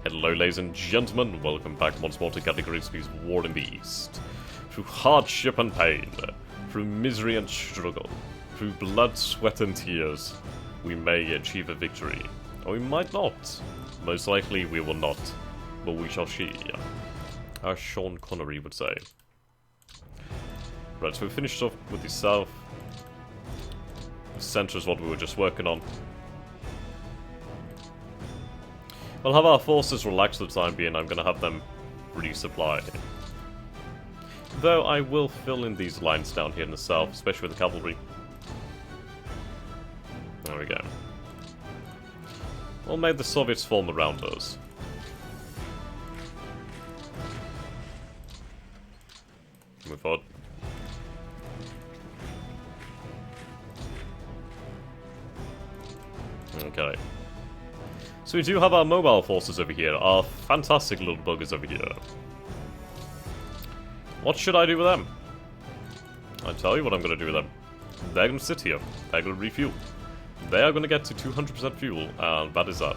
Hello ladies and gentlemen, welcome back once more to Captain Grigsby's War in the East. Through hardship and pain, through misery and struggle, through blood, sweat and tears, we may achieve a victory. Or we might not. Most likely we will not, but we shall see. As Sean Connery would say. Right, so we finished off with the south. The centre is what we were just working on. We'll have our forces relax for the time being. I'm going to have them resupply. Though I will fill in these lines down here in the south, especially with the cavalry. There we go. We'll make the Soviets form around us. Move forward. Okay. So we do have our mobile forces over here, our fantastic little buggers over here. What should I do with them? I'll tell you what I'm going to do with them. They're going to sit here. They're going to refuel. They are going to get to 200% fuel, and that is that.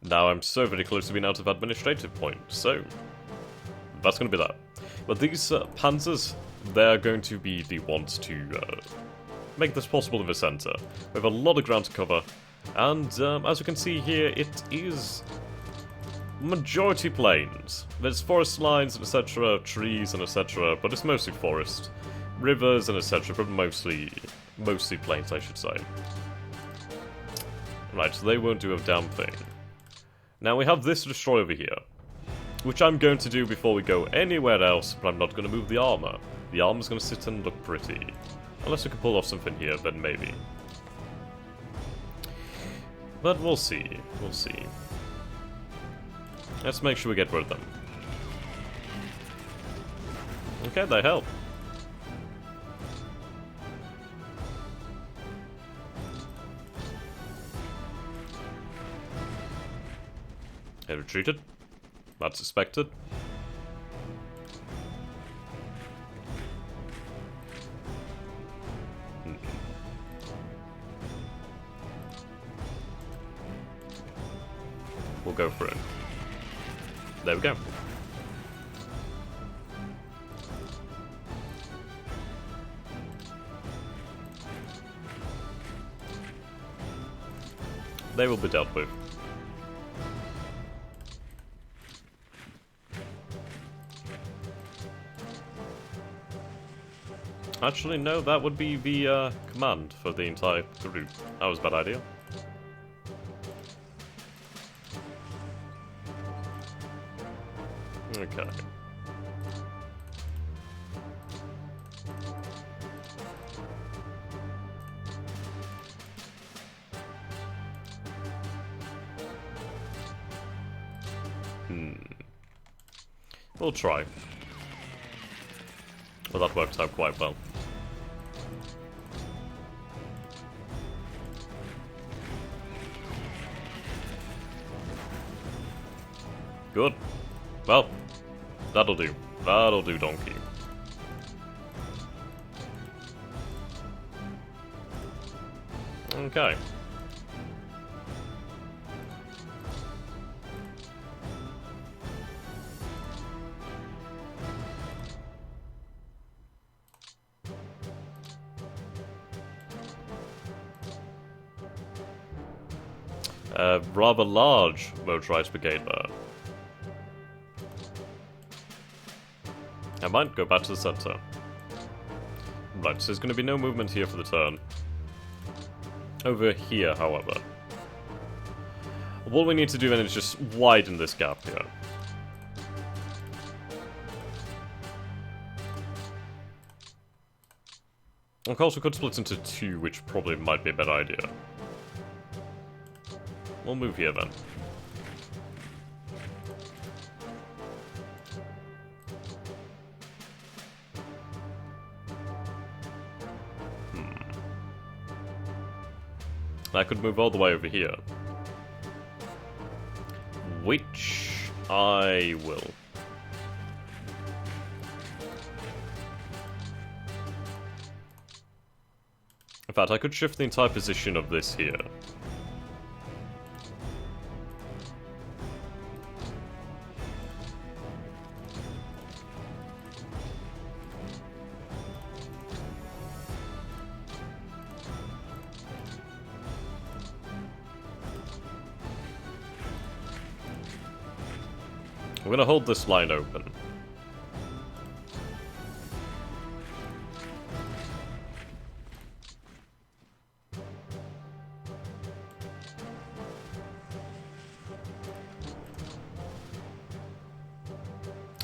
Now I'm so very close to being out of administrative point, so that's going to be that. But these panzers, they're going to be the ones to make this possible in the centre. We have a lot of ground to cover, and as you can see here, it is majority plains. There's forest lines and etc., trees and etc., but it's mostly forest, rivers and etc., but mostly plains, I should say. Right, so they won't do a damn thing. Now we have this to destroy over here, which I'm going to do before we go anywhere else, but I'm not going to move the armour. The armor's going to sit and look pretty. Unless we can pull off something here, then maybe. But we'll see. We'll see. Let's make sure we get rid of them. Okay, they help. They retreated. That's expected. We'll go for it. There we go. They will be dealt with. Actually, no, that would be the command for the entire group. That was a bad idea. Okay. We'll try. Well, that worked out quite well. Good. Well, that'll do. That'll do, donkey. Okay. Rather large motorized brigade there. I might go back to the center. Right, so there's going to be no movement here for the turn. Over here, however. What we need to do then is just widen this gap here. Of course, we could split into two, which probably might be a better idea. We'll move here then. I could move all the way over here. Which I will. In fact, I could shift the entire position of this here. I'm gonna hold this line open.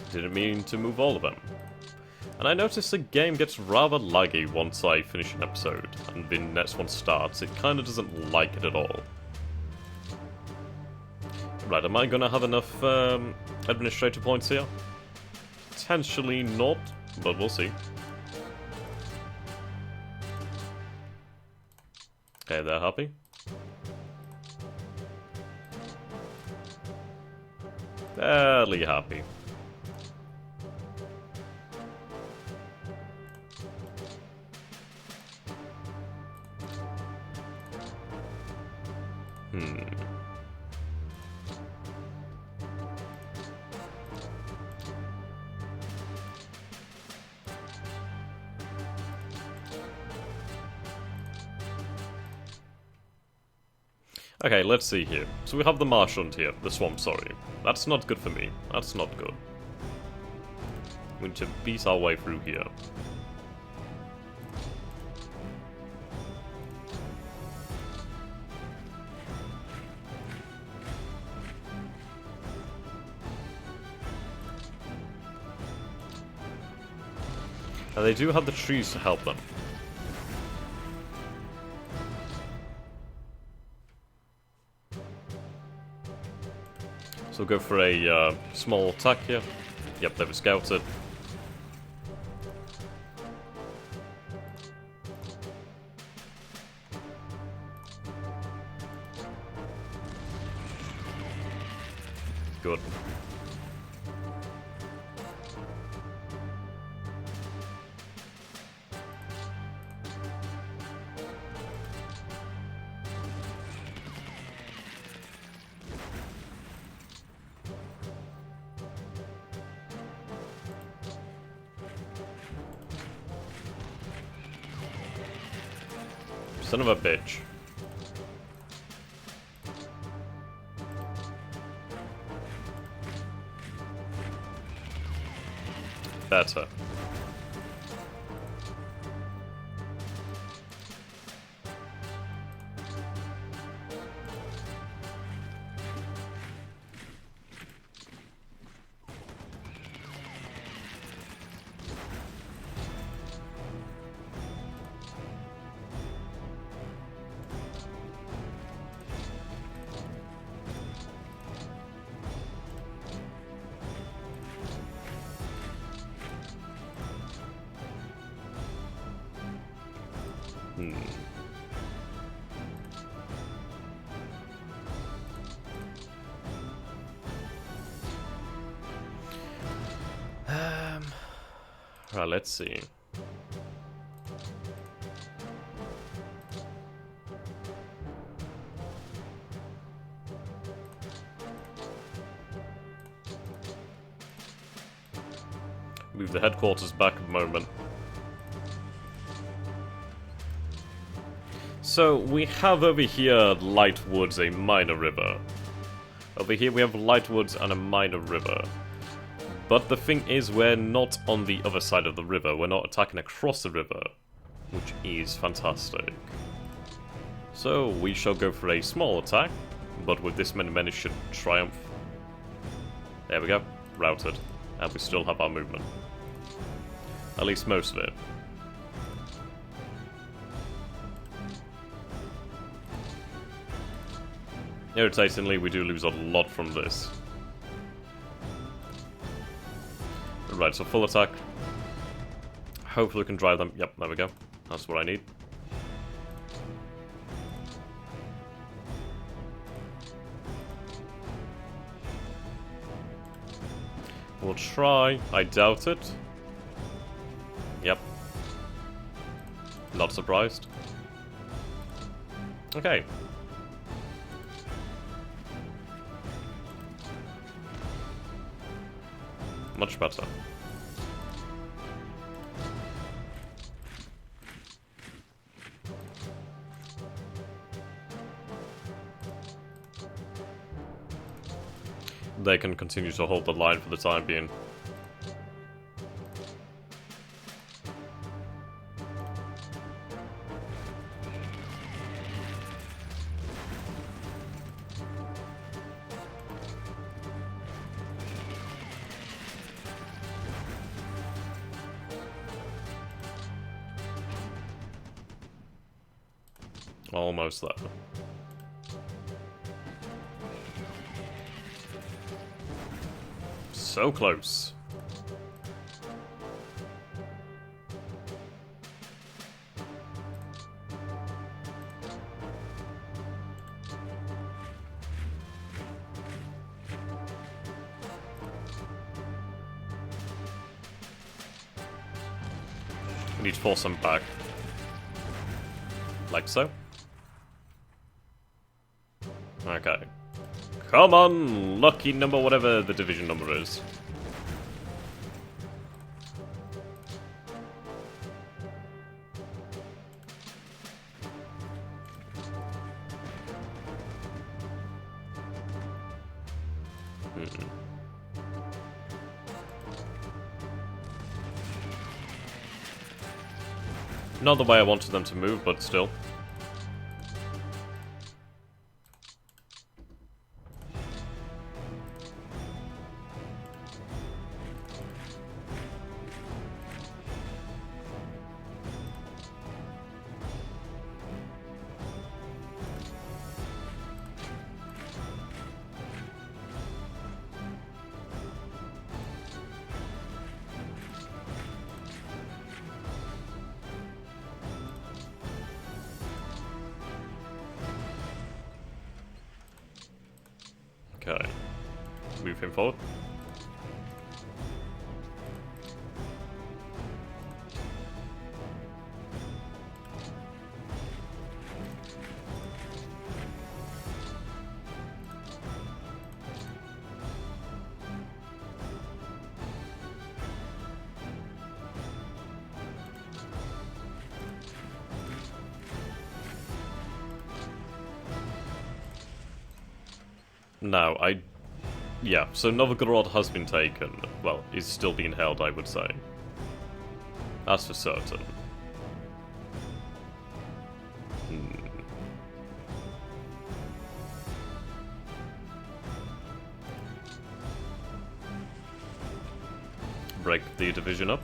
Didn't mean to move all of them. And I noticed the game gets rather laggy once I finish an episode, and the next one starts. It kinda doesn't like it at all. Right, am I gonna have enough administrator points here? Potentially not, but we'll see. Okay, they're happy. Fairly happy. Okay, let's see here. So we have the marshland here, the swamp, sorry. That's not good for me. That's not good. We need to beat our way through here. Now they do have the trees to help them. So we'll go for a small attack here. Yep, they were scouted. Good. Son of a bitch. Better. Right, let's see. Move the headquarters back a moment. So, we have over here Light Woods, a minor river. Over here we have Light Woods and a minor river. But the thing is, we're not on the other side of the river. We're not attacking across the river, which is fantastic. So, we shall go for a small attack, but with this many men it should triumph. There we go. Routed. And we still have our movement. At least most of it. Irritatingly, we do lose a lot from this. Right, so full attack. Hopefully we can drive them. Yep, there we go. That's what I need. We'll try. I doubt it. Yep. Not surprised. Okay. Much better. They can continue to hold the line for the time being. Almost there. So close. We need to force them back. Like so. Okay. Come on, lucky number, whatever the division number is. Not the way I wanted them to move, but still. Okay. Move him forward. Now, yeah, so Novgorod has been taken. Well, is still being held, I would say. That's for certain. Break the division up.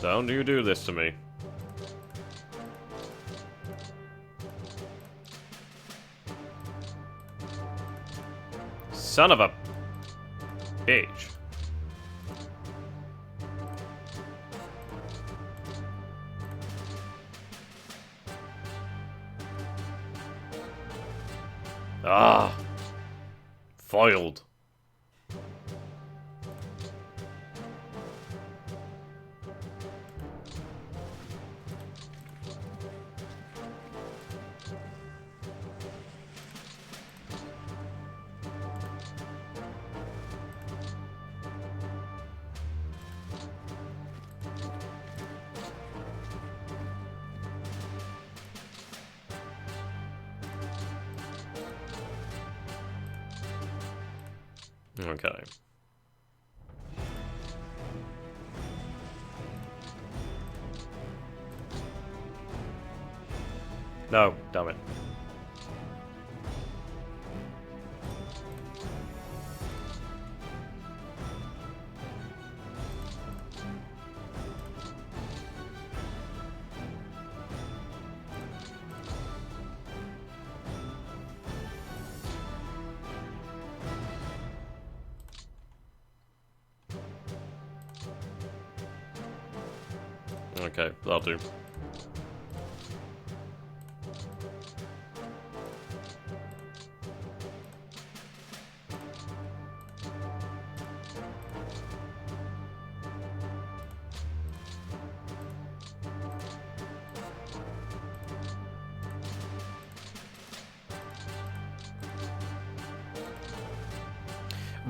Don't you do this to me. Son of a bitch. Ah. Foiled. Okay. No, damn it. Okay, that'll do.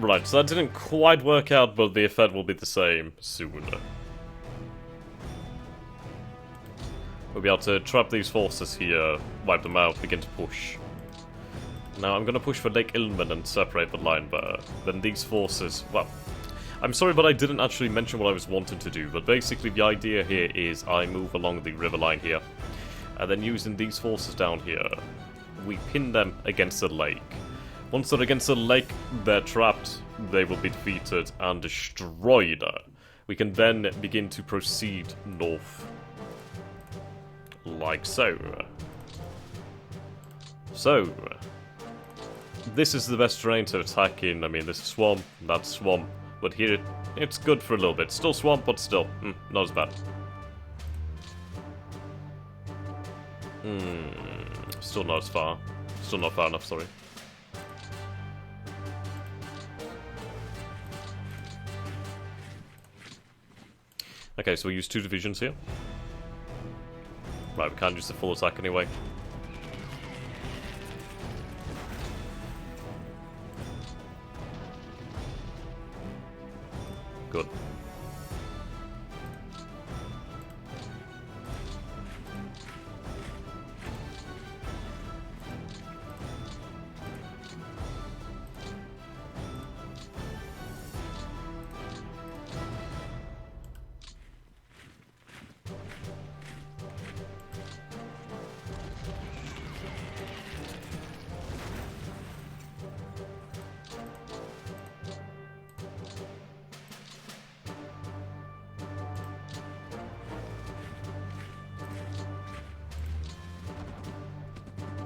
Right, so that didn't quite work out, but the effect will be the same soon. We'll be able to trap these forces here, wipe them out, begin to push. Now I'm gonna push for Lake Ilmen and separate the line there. Then these forces, well, I'm sorry but I didn't actually mention what I was wanting to do, but basically the idea here is I move along the river line here, and then using these forces down here, we pin them against the lake. Once they're against the lake, they're trapped, they will be defeated and destroyed. We can then begin to proceed north. Like so. So, this is the best terrain to attack in. I mean, this is swamp, that's swamp, but here it's good for a little bit. Still swamp, but still, not as bad. Still not as far. Still not far enough, sorry. Okay, so we use 2 divisions here. Right, we can't use the full attack anyway. Good.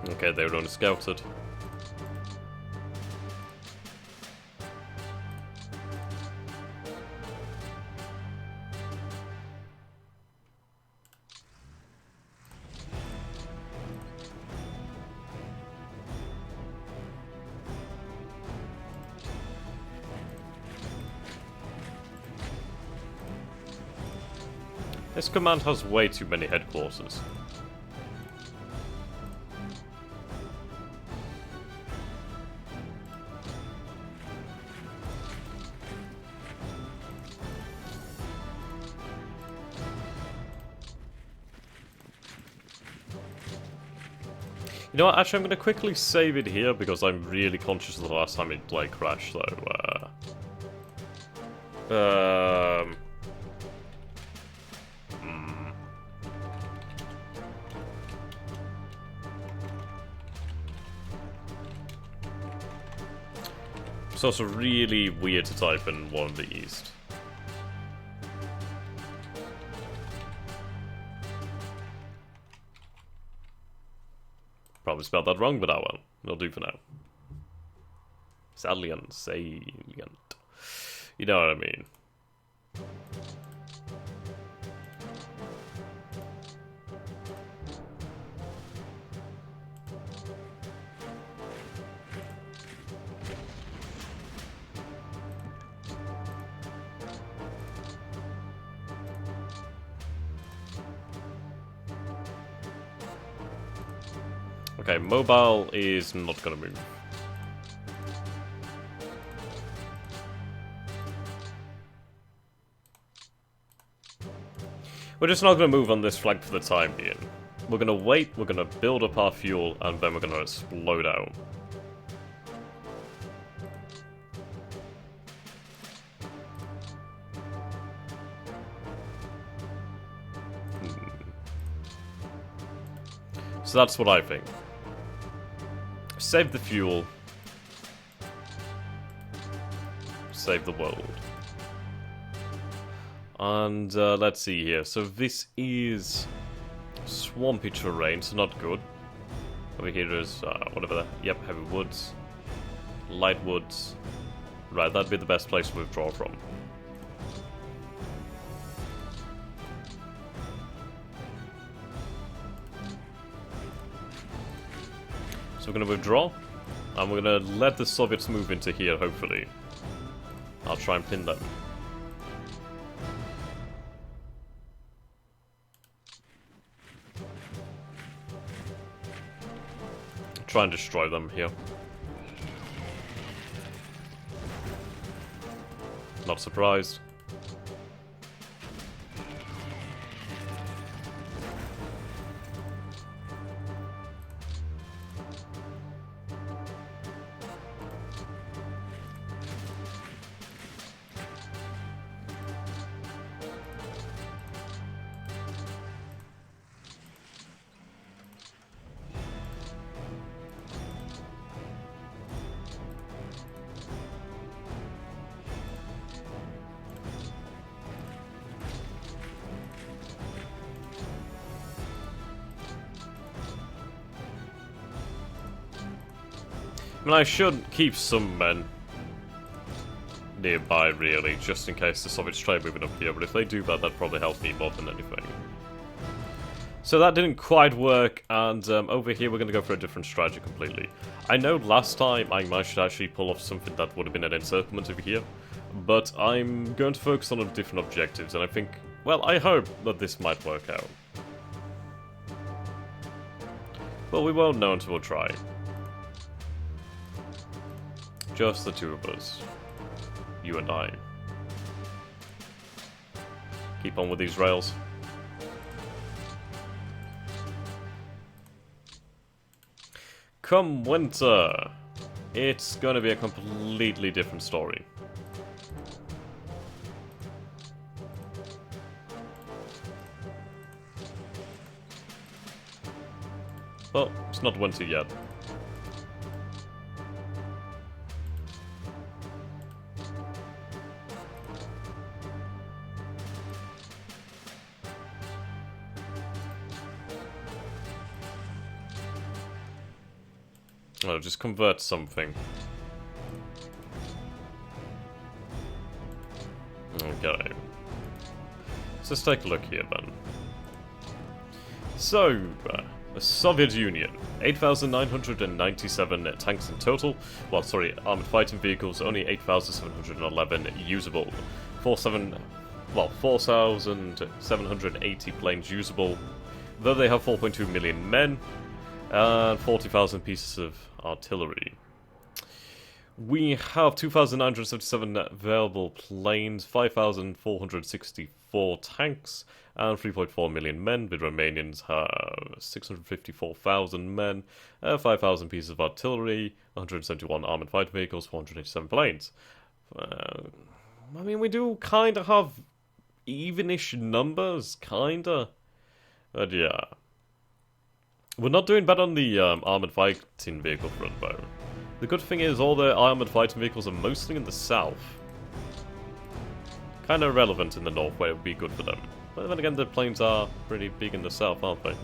Okay, they were only scouted. This command has way too many headquarters. You know what, actually I'm going to quickly save it here because I'm really conscious of the last time it like crashed, so It's also really weird to type in one of the east. Probably spelled that wrong, but oh well. It'll do for now. Salient. You know what I mean. Okay, mobile is not gonna move. We're just not gonna move on this flank for the time being. We're gonna wait, we're gonna build up our fuel, and then we're gonna slow down. So that's what I think. Save the fuel. Save the world. And let's see here. So this is swampy terrain, so not good. Over here is whatever that. Yep, heavy woods, light woods. Right, that'd be the best place to withdraw from. So we're going to withdraw, and we're going to let the Soviets move into here, hopefully. I'll try and pin them. Try and destroy them here. Not surprised. I mean, I should keep some men nearby, really, just in case the Soviets try moving up here, but if they do that, that'd probably help me more than anything. So that didn't quite work, and over here we're going to go for a different strategy completely. I know last time I managed to actually pull off something that would have been an encirclement over here, but I'm going to focus on different objectives, and I think, well, I hope that this might work out. Well, we won't know until we'll try. Just the two of us. You and I. Keep on with these rails. Come winter, it's gonna be a completely different story. Well, it's not winter yet. Oh, just convert something. Okay. So let's take a look here then. So, the Soviet Union, 8,997 tanks in total. Well, sorry, armored fighting vehicles, only 8,711 usable. 4,780 planes usable, though they have 4.2 million men. And 40,000 pieces of artillery. We have 2,977 available planes, 5,464 tanks, and 3.4 million men. The Romanians have 654,000 men, 5,000 pieces of artillery, 171 armored fighting vehicles, 487 planes. I mean, we do kind of have even-ish numbers, kinda. But yeah. We're not doing bad on the armoured fighting vehicle front, though. The good thing is all the armoured fighting vehicles are mostly in the south. Kind of irrelevant in the north, where it would be good for them. But then again, the planes are pretty big in the south, aren't they?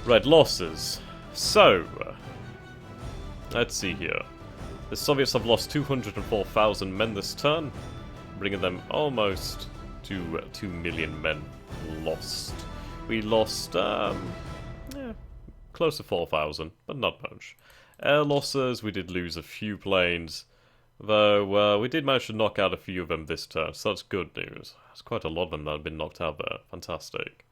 Right, losses. So, let's see here. The Soviets have lost 204,000 men this turn, bringing them almost to 2 million men lost. We lost, close to 4,000, but not much. Air losses, we did lose a few planes, though we did manage to knock out a few of them this turn, so that's good news. There's quite a lot of them that have been knocked out there. Fantastic.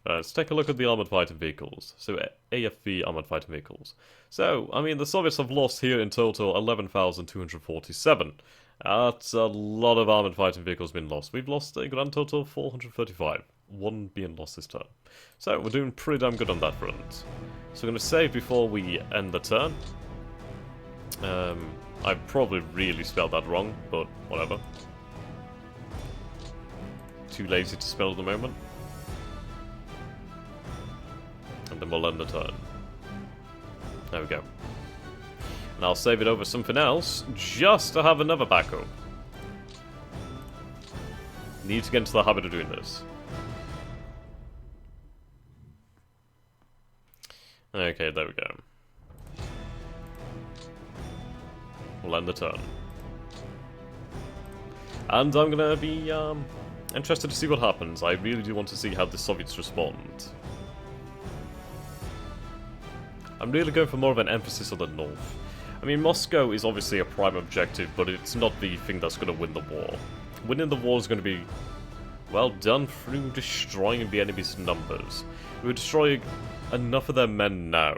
Let's take a look at the armoured fighting vehicles. So, AFV armoured fighting vehicles. So, I mean, the Soviets have lost here in total 11,247. That's a lot of armoured fighting vehicles been lost. We've lost a grand total of 435. One being lost this turn. So, we're doing pretty damn good on that front. So, I'm going to save before we end the turn. I probably really spelled that wrong, but whatever. Too lazy to spell at the moment. And then we'll end the turn. There we go. And I'll save it over something else, just to have another backup. Need to get into the habit of doing this. Okay, there we go. We'll end the turn. And I'm gonna be, interested to see what happens. I really do want to see how the Soviets respond. I'm really going for more of an emphasis on the north. I mean, Moscow is obviously a prime objective, but it's not the thing that's going to win the war. Winning the war is going to be, well, done through destroying the enemy's numbers. We're destroying enough of their men now,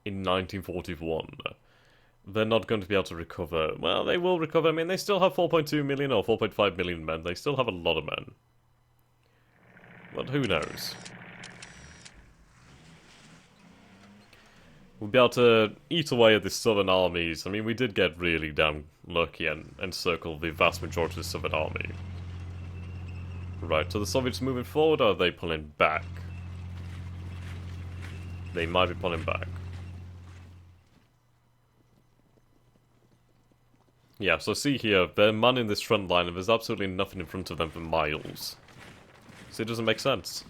in 1941, they're not going to be able to recover. Well, they will recover. I mean, they still have 4.2 million or 4.5 million men. They still have a lot of men. But who knows? We'll be able to eat away at the southern armies. I mean, we did get really damn lucky and encircle the vast majority of the southern army. Right, so the Soviets moving forward, or are they pulling back? They might be pulling back. Yeah, so see here, they're manning this front line and there's absolutely nothing in front of them for miles. So it doesn't make sense.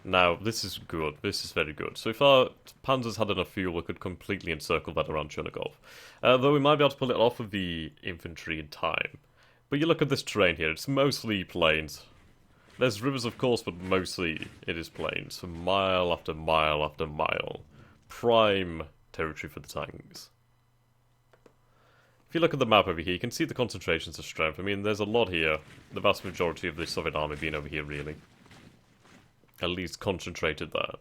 Now, this is good. This is very good. So if our panzers had enough fuel, we could completely encircle that around Chernigov. Though we might be able to pull it off with the infantry in time. But you look at this terrain here, it's mostly plains. There's rivers, of course, but mostly it is plains. So mile after mile after mile. Prime territory for the tanks. If you look at the map over here, you can see the concentrations of strength. I mean, there's a lot here. The vast majority of the Soviet army being over here, really. At least concentrated there.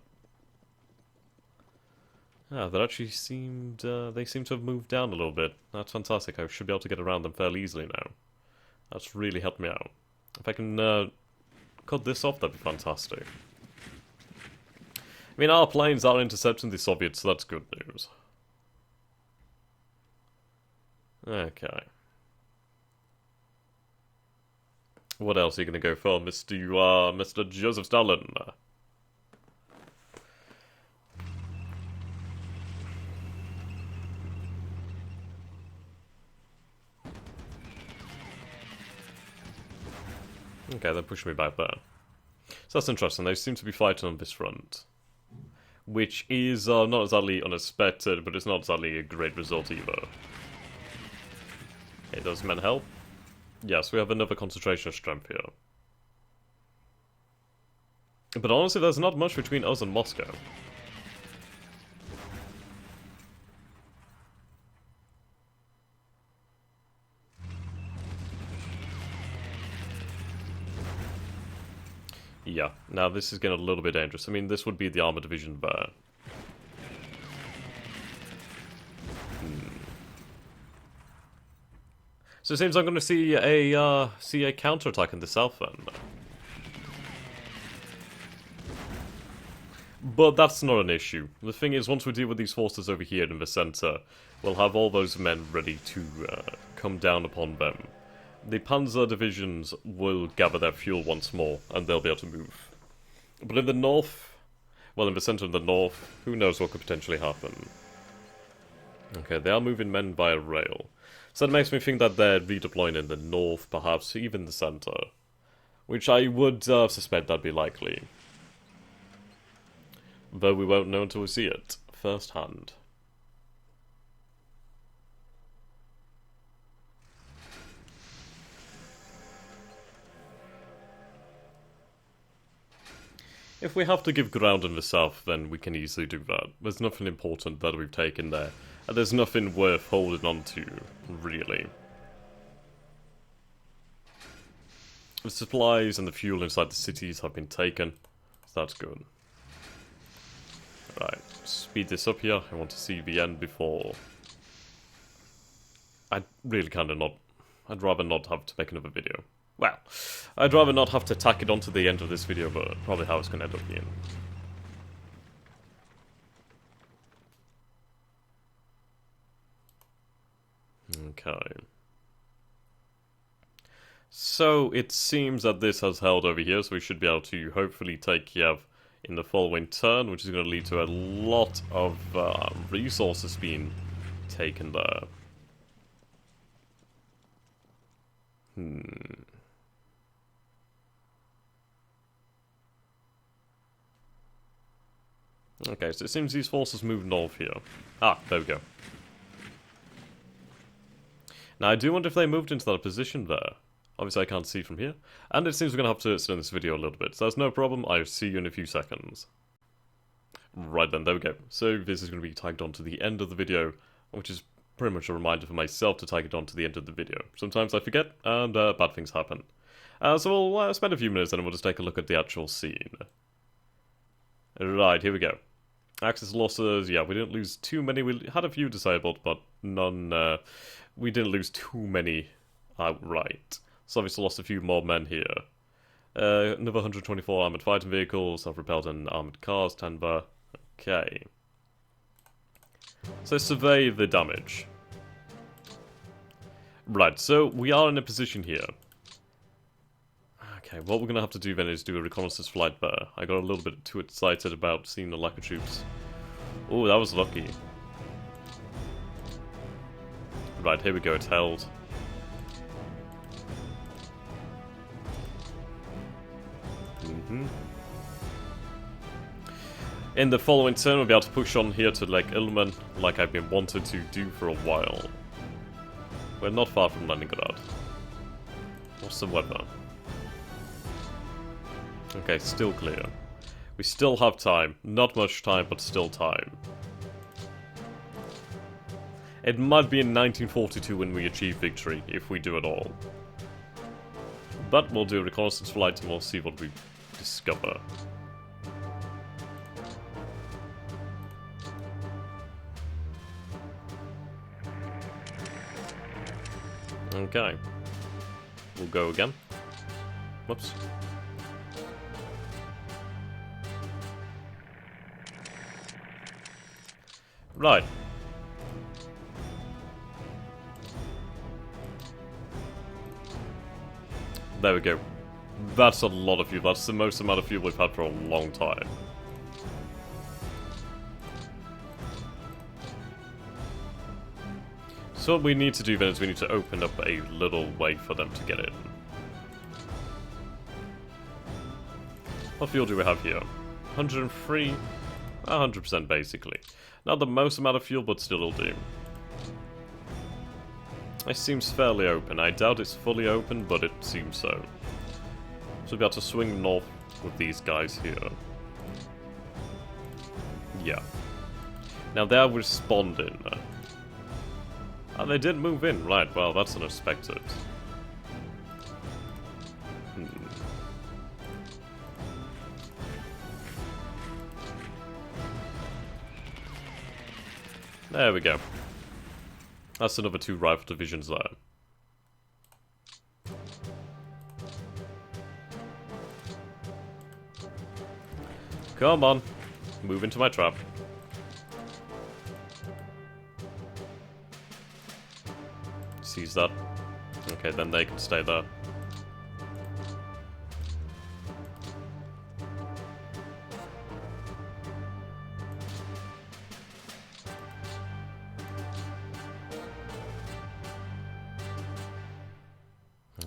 Ah, that actually seemed... they seem to have moved down a little bit. That's fantastic. I should be able to get around them fairly easily now. That's really helped me out. If I can cut this off, that'd be fantastic. I mean, our planes are intercepting the Soviets, so that's good news. Okay. What else are you going to go for, Mr. Joseph Stalin? Okay, they're pushing me back there. So that's interesting, they seem to be fighting on this front. Which is not exactly unexpected, but it's not exactly a great result either. Okay, those men help? Yes, we have another concentration of strength here. But honestly, there's not much between us and Moscow. Yeah, now this is getting a little bit dangerous. I mean, this would be the armor division there. So it seems I'm going to see a counterattack in the south then. But that's not an issue. The thing is, once we deal with these forces over here in the center, we'll have all those men ready to come down upon them. The panzer divisions will gather their fuel once more, and they'll be able to move. But in the north, well, in the center of the north, who knows what could potentially happen. Okay, they are moving men via rail. So that makes me think that they're redeploying in the north, perhaps even the center. Which I would suspect that'd be likely. Though we won't know until we see it firsthand. If we have to give ground in the south, then we can easily do that. There's nothing important that we've taken there. And there's nothing worth holding on to, really. The supplies and the fuel inside the cities have been taken, so that's good. Right, speed this up here. I want to see the end before... I'd really kind of not... I'd rather not have to make another video. Well, I'd rather not have to tack it onto the end of this video, but probably how it's going to end up being. Okay. So, it seems that this has held over here, so we should be able to hopefully take Kiev in the following turn, which is going to lead to a lot of resources being taken there. Okay, so it seems these forces move north here. Ah, there we go. Now, I do wonder if they moved into that position there. Obviously, I can't see from here. And it seems we're going to have to extend this video a little bit. So that's no problem. I'll see you in a few seconds. Right then, there we go. So this is going to be tagged on to the end of the video, which is pretty much a reminder for myself to tag it on to the end of the video. Sometimes I forget, and bad things happen. So we'll spend a few minutes and we'll just take a look at the actual scene. Right, here we go. Axis losses, yeah, we didn't lose too many. We had a few disabled, but none. We didn't lose too many outright. So obviously lost a few more men here. Another 124 armored fighting vehicles, self-repelled and armored cars, 10 bar. Okay. So survey the damage. Right, so we are in a position here. Okay, what we're going to have to do then is do a reconnaissance flight there. I got a little bit too excited about seeing the lack of troops. Oh, that was lucky. Right, here we go, it's held. In the following turn, we'll be able to push on here to Lake Ilmen, like I've been wanted to do for a while. We're not far from Leningrad. What's the weather? Okay, still clear. We still have time. Not much time, but still time. It might be in 1942 when we achieve victory, if we do it all. But we'll do a reconnaissance flight and we'll see what we discover. Okay. We'll go again. Whoops. Right. There we go. That's a lot of fuel. That's the most amount of fuel we've had for a long time. So what we need to do then is we need to open up a little way for them to get in. What fuel do we have here? 103? 100% basically. Not the most amount of fuel, but still it'll do. It seems fairly open. I doubt it's fully open, but it seems so. So we'll be able to swing north with these guys here. Yeah. Now they're responding. And they did move in, right, well that's unexpected. There we go. That's another 2 rifle divisions there. Come on, move into my trap. Seize that. Okay, then they can stay there.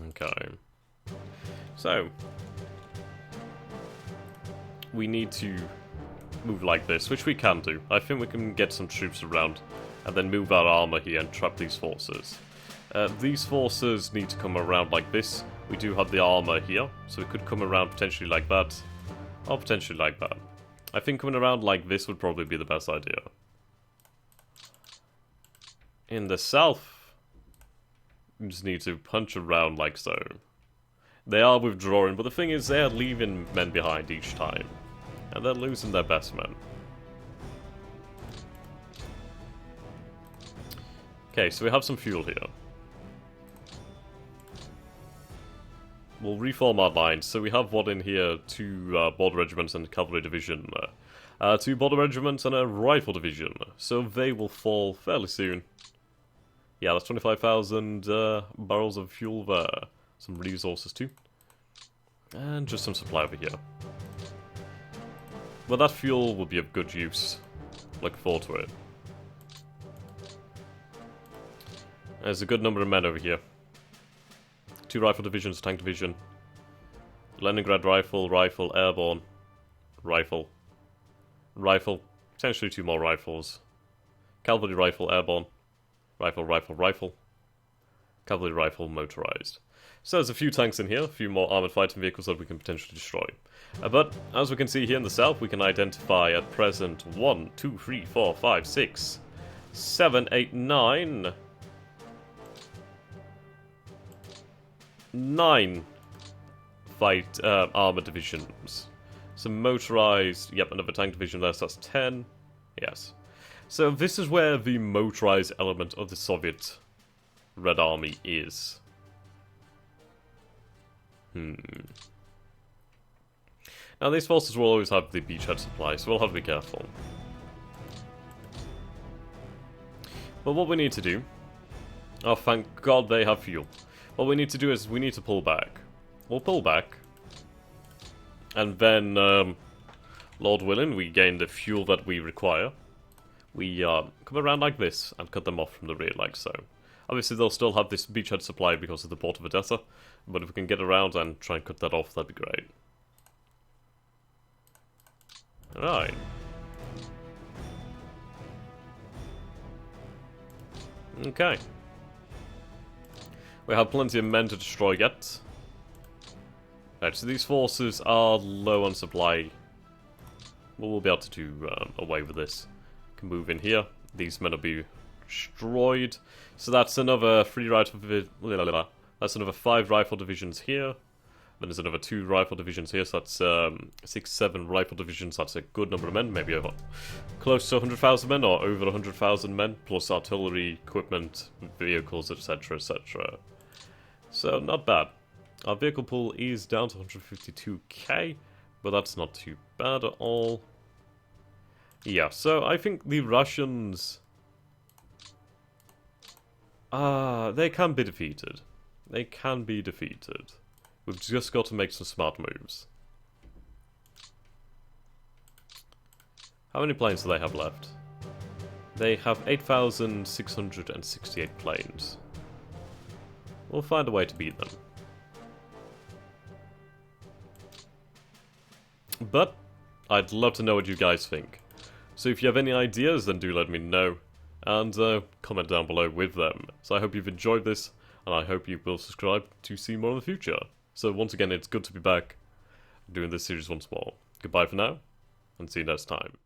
Okay. So, we need to move like this, which we can do. I think we can get some troops around and then move our armor here and trap these forces. These forces need to come around like this. We do have the armor here, so we could come around potentially like that, or potentially like that. I think coming around like this would probably be the best idea. In the south, we just need to punch around like so. They are withdrawing, but the thing is they're leaving men behind each time. And they're losing their best men. Okay, so we have some fuel here. We'll reform our lines. So we have one in here, 2 border regiments and a cavalry division. 2 border regiments and a rifle division. So they will fall fairly soon. Yeah, that's 25,000 barrels of fuel there. Some resources too. And just some supply over here. Well, that fuel will be of good use. Looking forward to it. There's a good number of men over here. 2 rifle divisions, tank division. Leningrad rifle, rifle, airborne. Rifle. Rifle. Potentially 2 more rifles. Cavalry rifle, airborne. Rifle, rifle, rifle. Cavalry rifle, motorized. So there's a few tanks in here, a few more armored fighting vehicles that we can potentially destroy. But, as we can see here in the south, we can identify at present 1, 2, 3, 4, 5, 6, 7, 8, 9... 9 armored divisions. Some motorized, yep, another tank division there, so that's 10, Yes. So this is where the motorized element of the Soviet Red Army is. Now these forces will always have the beachhead supply, so we'll have to be careful. But what we need to do... Oh, thank God they have fuel. What we need to do is we need to pull back. We'll pull back. And then, Lord willing, we gain the fuel that we require. We come around like this and cut them off from the rear like so. Obviously they'll still have this beachhead supply because of the port of Odessa, but if we can get around and try and cut that off, that'd be great. Alright. Okay. We have plenty of men to destroy yet. Right, so these forces are low on supply. Well, we'll be able to do away with this. Can move in here. These men will be destroyed. So that's another 3 rifle. That's another 5 rifle divisions here. Then there's another 2 rifle divisions here. So that's 6, 7 rifle divisions. That's a good number of men. Maybe over close to 100,000 men or over 100,000 men, plus artillery, equipment, vehicles, etc., etc. So not bad. Our vehicle pool is down to 152k, but that's not too bad at all. Yeah, so I think the Russians... they can be defeated. They can be defeated. We've just got to make some smart moves. How many planes do they have left? They have 8,668 planes. We'll find a way to beat them. But I'd love to know what you guys think. So if you have any ideas, then do let me know. And comment down below with them. So I hope you've enjoyed this, and I hope you will subscribe to see more in the future. So once again, it's good to be back doing this series once more. Goodbye for now, and see you next time.